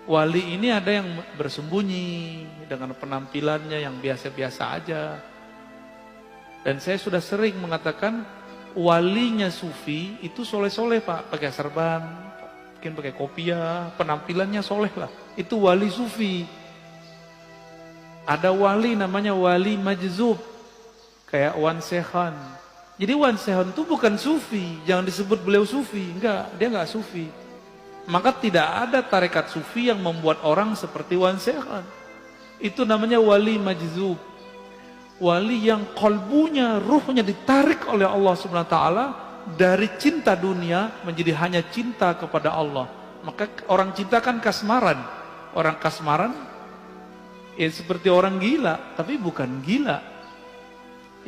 Wali ini ada yang bersembunyi dengan penampilannya yang biasa-biasa aja. Dan saya sudah sering mengatakan walinya sufi itu soleh-soleh Pak, pakai serban, mungkin pakai kopiah, penampilannya soleh lah. Itu wali sufi. Ada wali namanya wali majzub, kayak Wan Sekhan. Jadi Wan Sekhan itu bukan sufi, jangan disebut beliau sufi, enggak, dia enggak sufi. Maka tidak ada tarekat sufi yang membuat orang seperti Wan Sekhan. Itu namanya wali majzub. Wali yang kalbunya, ruhnya ditarik oleh Allah Subhanahu wa taala dari cinta dunia menjadi hanya cinta kepada Allah. Maka orang cinta kan kasmaran. Orang kasmaran ya seperti orang gila, tapi bukan gila.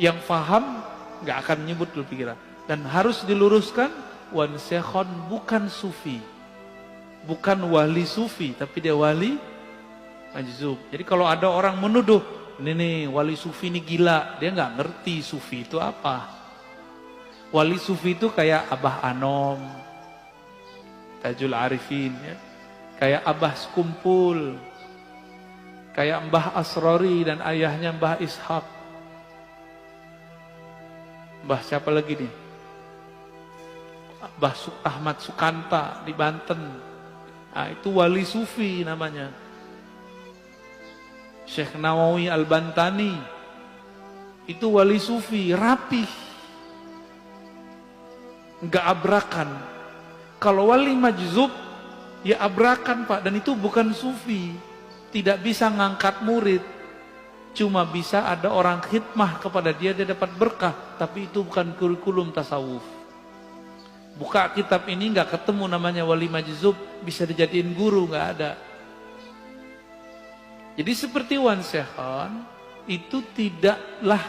Yang faham nggak akan menyebut dulu pikiran. Dan harus diluruskan, Wan Sekhan bukan sufi. Bukan wali sufi, tapi dia wali majzub. Jadi kalau ada orang menuduh, ini nih wali sufi ini gila, dia nggak ngerti sufi itu apa. Wali sufi itu kayak Abah Anom, Tajul Arifin, ya. Kayak Abah Sekumpul, kayak Mbah Asrori dan ayahnya Mbah Ishak. Mbah siapa lagi nih? Mbah Ahmad Sukanta di Banten. Nah, itu wali sufi namanya. Syekh Nawawi Al-Bantani itu wali sufi, rapih, nggak abrakan. Kalau wali majzub ya abrakan Pak, dan itu bukan sufi, tidak bisa ngangkat murid, cuma bisa ada orang khidmah kepada dia, dia dapat berkah, tapi itu bukan kurikulum tasawuf. Buka kitab ini nggak ketemu namanya wali majzub bisa dijadiin guru, nggak ada. Jadi seperti Wan Sekhan itu tidaklah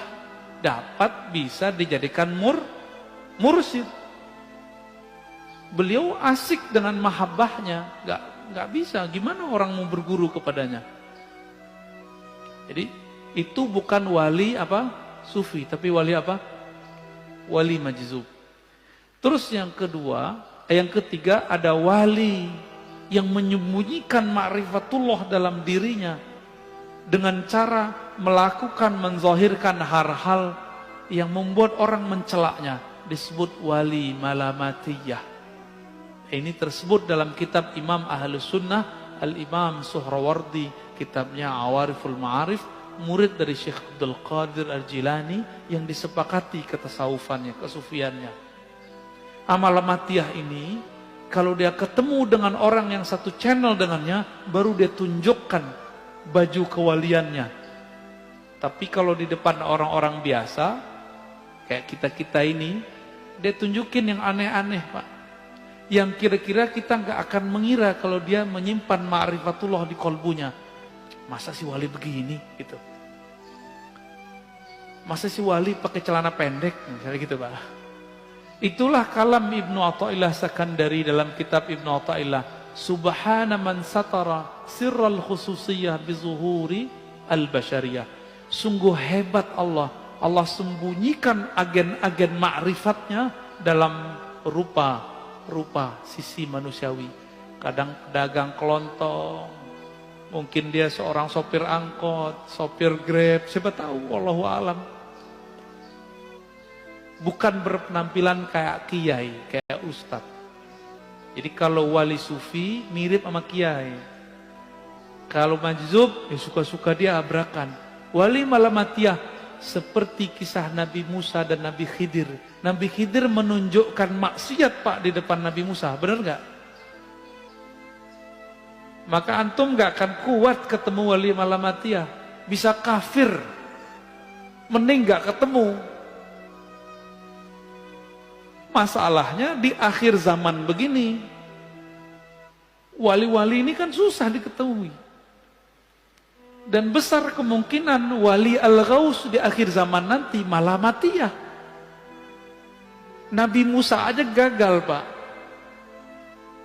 dapat bisa dijadikan mursyid. Beliau asik dengan mahabbahnya, nggak bisa. Gimana orang mau berguru kepadanya? Jadi itu bukan wali apa sufi, tapi wali apa? Wali majzub. Terus yang ketiga ada wali yang menyembunyikan ma'rifatullah dalam dirinya dengan cara melakukan, menzahirkan hal-hal yang membuat orang mencelaknya, disebut wali malamatiyah. Ini tersebut dalam kitab Imam Ahlus Sunnah Al-Imam Suhrawardi, kitabnya Awariful Ma'arif, murid dari Syekh Abdul Qadir Al-Jilani yang disepakati ketasawufannya, kesufiannya. Amalamatiyah ini kalau dia ketemu dengan orang yang satu channel dengannya, baru dia tunjukkan baju kewaliannya. Tapi kalau di depan orang-orang biasa kayak kita-kita ini, dia tunjukin yang aneh-aneh Pak, yang kira-kira kita nggak akan mengira kalau dia menyimpan ma'rifatullah di kolbunya. Masa si wali begini gitu, masa si wali pakai celana pendek misalnya gitu Pak. Itulah kalam Ibnu Athaillah Sakandari dalam kitab Ibnu Athaillah, subhana man satara sirral khususiyah bizuhuri al-basyariyah. Sungguh hebat Allah, Allah sembunyikan agen-agen ma'rifatnya dalam rupa sisi manusiawi. Kadang pedagang kelontong, mungkin dia seorang sopir angkot, sopir Grab, siapa tahu, wallahu alam. Bukan berpenampilan kayak kiai, kayak ustadz. Jadi kalau wali sufi mirip sama kiai. Kalau majzub ya suka-suka dia abrakan. Wali malamatiyah seperti kisah Nabi Musa dan Nabi Khidir. Nabi Khidir menunjukkan maksiat Pak di depan Nabi Musa, benar nggak? Maka antum nggak akan kuat ketemu wali malamatiyah, bisa kafir, mending nggak ketemu. Masalahnya di akhir zaman begini, wali-wali ini kan susah diketahui. Dan besar kemungkinan wali al-ghaus di akhir zaman nanti malamatiyah. Nabi Musa aja gagal Pak,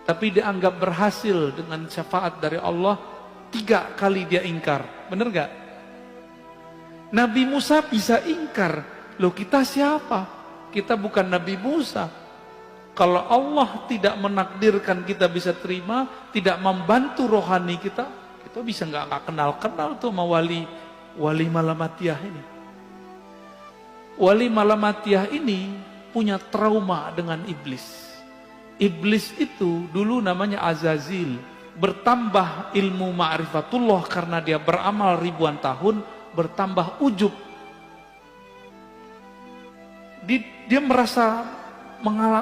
tapi dianggap berhasil dengan syafaat dari Allah. 3 kali dia ingkar, bener gak? Nabi Musa bisa ingkar, loh kita siapa? Kita bukan Nabi Musa. Kalau Allah tidak menakdirkan kita bisa terima, tidak membantu rohani kita, kita bisa nggak kenal-kenal tuh sama wali Malamatiyah ini. Wali Malamatiyah ini punya trauma dengan iblis. Iblis itu dulu namanya Azazil. Bertambah ilmu ma'rifatullah karena dia beramal ribuan tahun, bertambah ujub. Dia merasa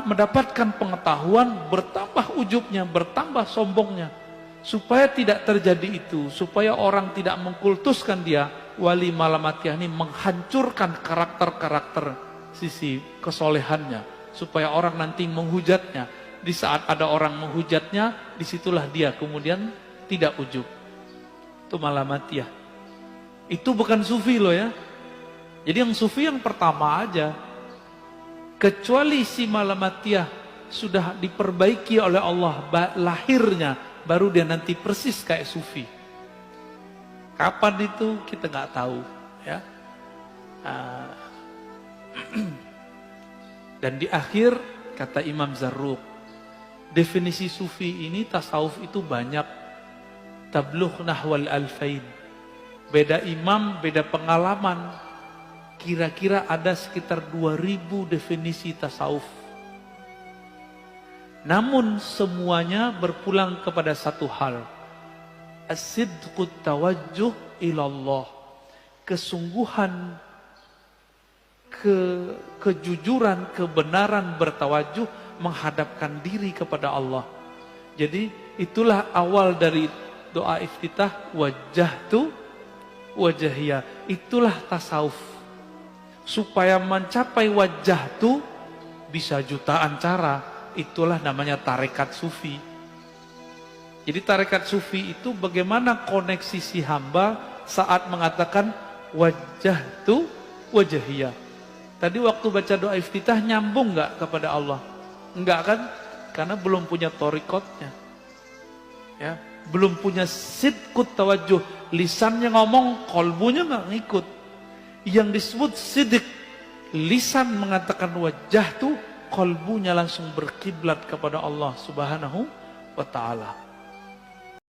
mendapatkan pengetahuan, bertambah ujubnya, bertambah sombongnya. Supaya tidak terjadi itu, supaya orang tidak mengkultuskan dia, wali Malamatiyah ini menghancurkan karakter-karakter sisi kesolehannya, supaya orang nanti menghujatnya. Di saat ada orang menghujatnya, disitulah dia kemudian tidak ujub. Itu Malamatiyah. Itu bukan sufi loh ya. Jadi yang sufi yang pertama aja. Kecuali si Malamatiyah sudah diperbaiki oleh Allah lahirnya, baru dia nanti persis kayak sufi. Kapan itu kita nggak tahu ya. Dan di akhir kata Imam Zarruq, definisi sufi ini tasawuf itu banyak. Tablugh nahwal alfain. Beda imam, beda pengalaman. Kira-kira ada sekitar 2000 definisi tasawuf. Namun semuanya berpulang kepada satu hal. As-sidqut tawajjuh ilallah. Kesungguhan, kejujuran, kebenaran bertawajuh menghadapkan diri kepada Allah. Jadi itulah awal dari doa iftitah, wajjahtu wajahiyah. Itulah tasawuf. Supaya mencapai wajjahtu bisa jutaan cara. Itulah namanya tarekat sufi. Jadi tarekat sufi itu bagaimana koneksi si hamba saat mengatakan wajjahtu wajahiyah. Tadi waktu baca doa iftitah nyambung nggak kepada Allah? Enggak kan? Karena belum punya torikotnya. Ya, belum punya sidqut tawajuh. Lisannya ngomong, kolbunya nggak ngikut. Yang disebut sidik, lisan mengatakan wajah tuh, kolbunya langsung berkiblat kepada Allah Subhanahu wa ta'ala.